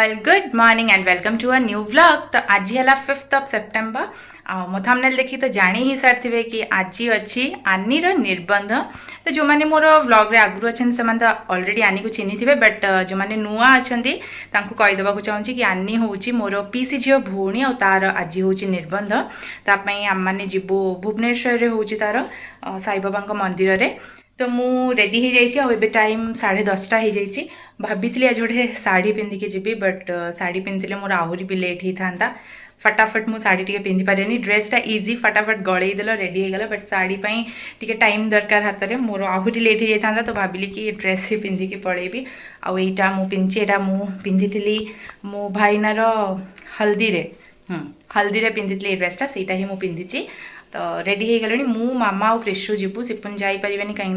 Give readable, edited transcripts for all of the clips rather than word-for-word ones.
All good morning and welcome to a new vlog. तो आज है 5 सेप्टेम्बर। मो थंबनेल देखी तो जानी ही सारी कि आज अच्छी आनी निर्बंध। तो जो मैंने मोर व्लॉग रे आगु अच्छा से ऑलरेडी आनी को चिन्ही थे, बट जो मैंने नुआ अच्छा कहीदेवा चाहूँगी कि आनी हूँ मोर पीसी झील भौणी और तार आज हूँ निर्बंध। तापाई आम मैंने जीवु भुवनेश्वर हूँ तार साई बाबा मंदिर रे। तो मु रेडी हो जाइए टाइम 10:30 हो जाइए। भाभी आज गोटे शाढ़ी पिंधिकी जी, बट शाढ़ी पिंधे मोर आहरी भी लेट होता था। फटाफट मु शाढ़ी टी पिंधि पारे। ड्रेसटा इजी फटाफट गड़े देल रेडी हो गला, बट शाढ़ी टी टाइम दरकार हाथ में मोर आहरी लेट हो जाता। तो भाविली कि ड्रेस ही पिंधिकी पड़ेबी। आईटा मु पिंधि एटा मु पिंधि मो भाईनार हल्दी रे हल्दी रे पिंधि ड्रेसटा सेटा ही मु पिंधि। तो रेडी हो गले मु मामा और क्रिशु जीवु। सिपुन जापारे कहीं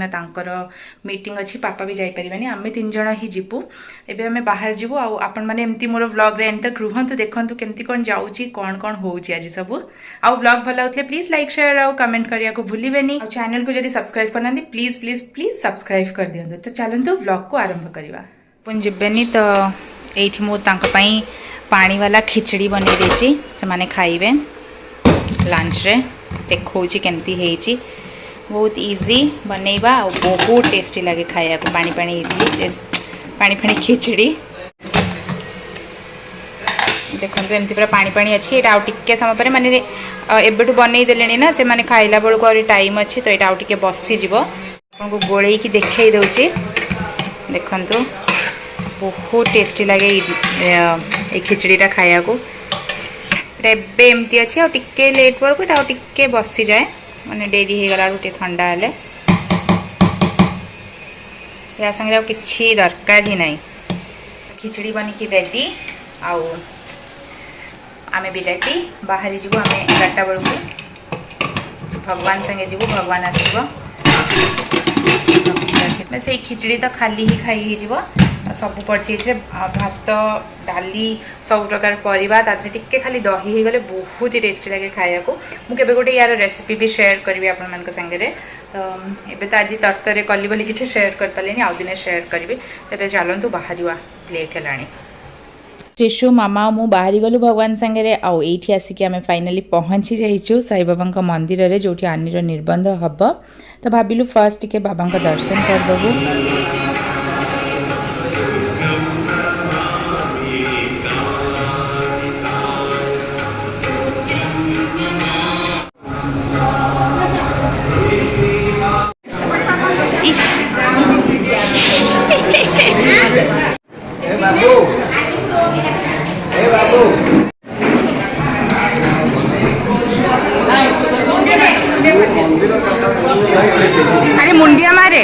मीटिंग अच्छी, पापा भी जापारे। आम 3 जण ही जीवु। एबे आम बाहर जीवु। आपण मैंने एमती मोर व्लॉग रे एंड तक रुहंतु, देखंतु केमती कोन जाउची, कोन कोन होउची आज सब। आउ व्लॉग भल लाଗୁଥିଲେ प्लीज लाइक शेयर और कमेंट करिया को भूलिबेनी। और चैनल को जदी सब्सक्राइब करना प्लीज प्लीज प्लीज सब्सक्राइब कर दियंतु। तो चलंतु व्लॉग को आरंभ करवा। पुन जिबेनी तो एठी मु तांको पई पानी वाला खिचड़ी बनै देची, से माने खाइबे लंच रे। देखो केमती है, बहुत इजी बनैबा और बहुत टेस्टी लगे खाया को। पानी पानी इडली पानी पानी खिचड़ी देखो एमती पूरा पानी पानी अच्छी। यहाँ आउ समय पर माने एबेटू बनई देले ना से माने खाइला बेलू और टाइम अच्छी। तो यहाँ आउ टिके बसीज आपको गोल की देखई दौची। देखंतु बहुत टेस्टी लगे ये खिचड़ीटा खाया को। एबे एमती अच्छी आ टिके लेट बेलू आ टिके बसी जाए, माने डेरी हो गला टे ठंडा हेले या संगे आ किछि दरकार ही नहीं। खिचड़ी बनिकी रेडी। आउ आमे भी रेडी बाहरी जीवु। आमे 11टा बेलू भगवान संगे जीवु, भगवान आसब। से खिचड़ी तो खाली ही खाई जीव। सब पड़ी भात डाली सब प्रकार परिबा टिके खाली दही हो गले बहुत ही टेस्टी लगे खाया को। मुझे गोटे यार रेसिपी भी शेयर करी आपण मान संगे। तो एबे तो आज तरतरे कली बोली किसी शेयर कर पारे, आउ दिने शेयर करी। तेरे चलतु बाहर लेट है। त्रिशु मामा मु बाहरी गलु भगवान संगे। आउ एठी आसिक आमे फाइनली पहुंची जाइछु साई बाबा मंदिर रे, जोठी आनीर निर्बंध हब। तो भाविलु फर्स्ट टिके बाबा दर्शन कर दबु। अरे मुंडिया मारे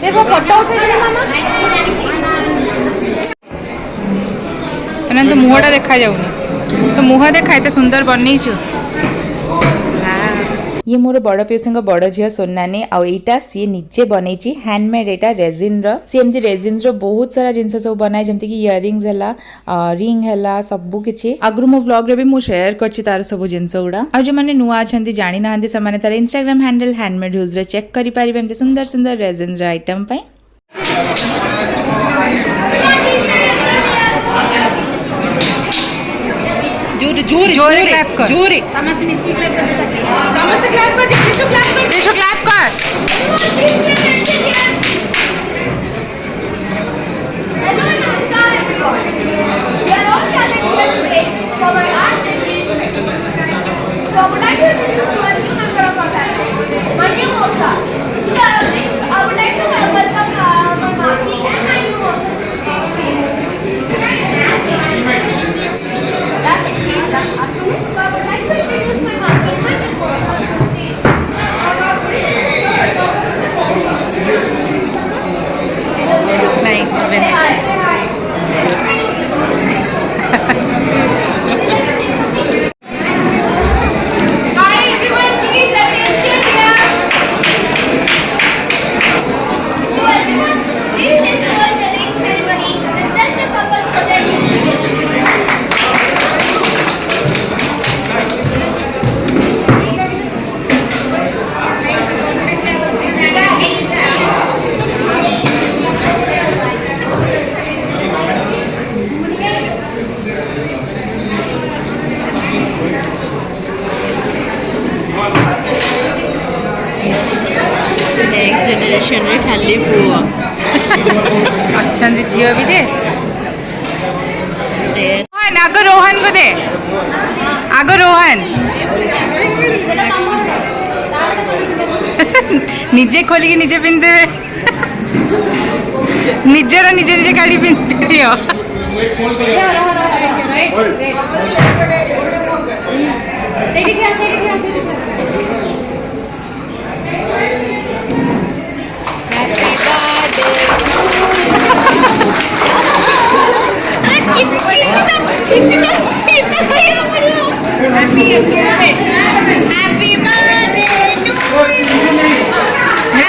से फोटो उठे मामा तो मुहटा देखा जाऊनी। तो मुह देखा एत सुंदर बनईचु। ये मोर बड़ पिउसी बड़ झील सोनानी आईटा सी निजे बनई हैंडमेड एटा रेजिन सी एमती रेजिन बहुत सारा जिन सब बनाए जमती कि इयरिंग्स है रिंग है सब किसी आगु मो व्लॉग रे भी मु शेयर करछि तार सब जिनस गुड़ा आ जो माने नुआ अछंती जानि नाहंती समाने तार इंस्टाग्राम हैंडल हैंडमेड ह्यूज रे चेक करि परिबे एमती सुंदर सुंदर रेजिन रे आइटम पई जोरे जोरे जोरे क्लैप कर जोरे समस्त मिसी क्लैप कर समस्त क्लैप कर दिशो क्लैप कर हेलो नमस्कार everyone we are all gathered here today for my arts engagement so I would like to introduce to a new member of our family Manu Mosa I would like to welcome my Masi and my new Mosa to the stage please So I would like to introduce my master, my new Mosa, to the stage. Say hi. Hi everyone, please attention here. So everyone, please enjoy the ring ceremony and let the couple for their new begin. Next generation रे खाली पुओ अच्छा झील भी जे आगो रोहन को दे आगो रोहन निजे खोलिकी निजे पिंधे निजर निजे निजे काढ़ी पिंधि दियो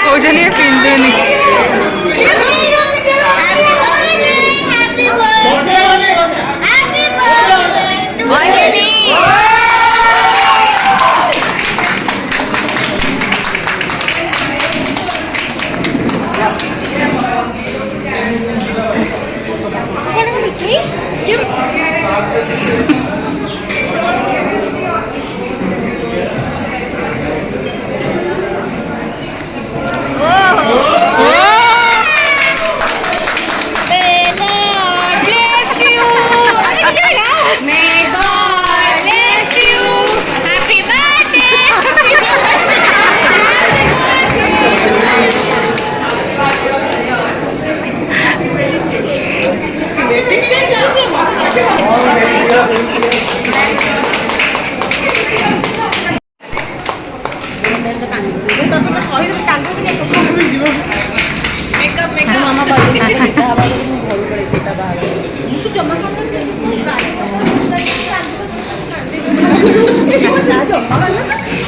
कौशली पिंधुनी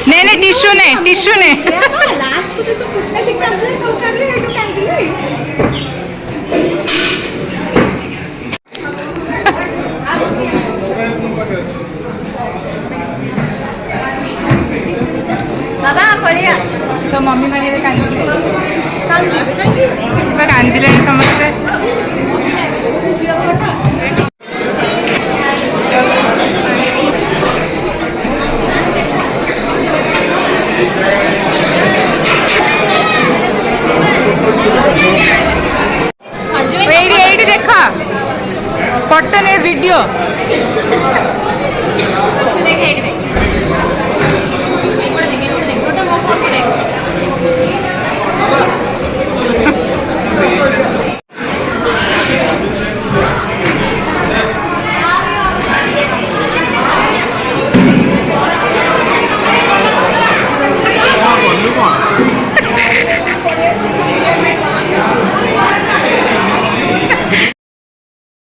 नहीं नहीं टिश्यू ने लास्ट को तो कुत्ते दिखता है सब कर ले तो कर दिए बाबा पड़िया सब मम्मी माने कांदिले समझते देखा फोटो ने वीडियो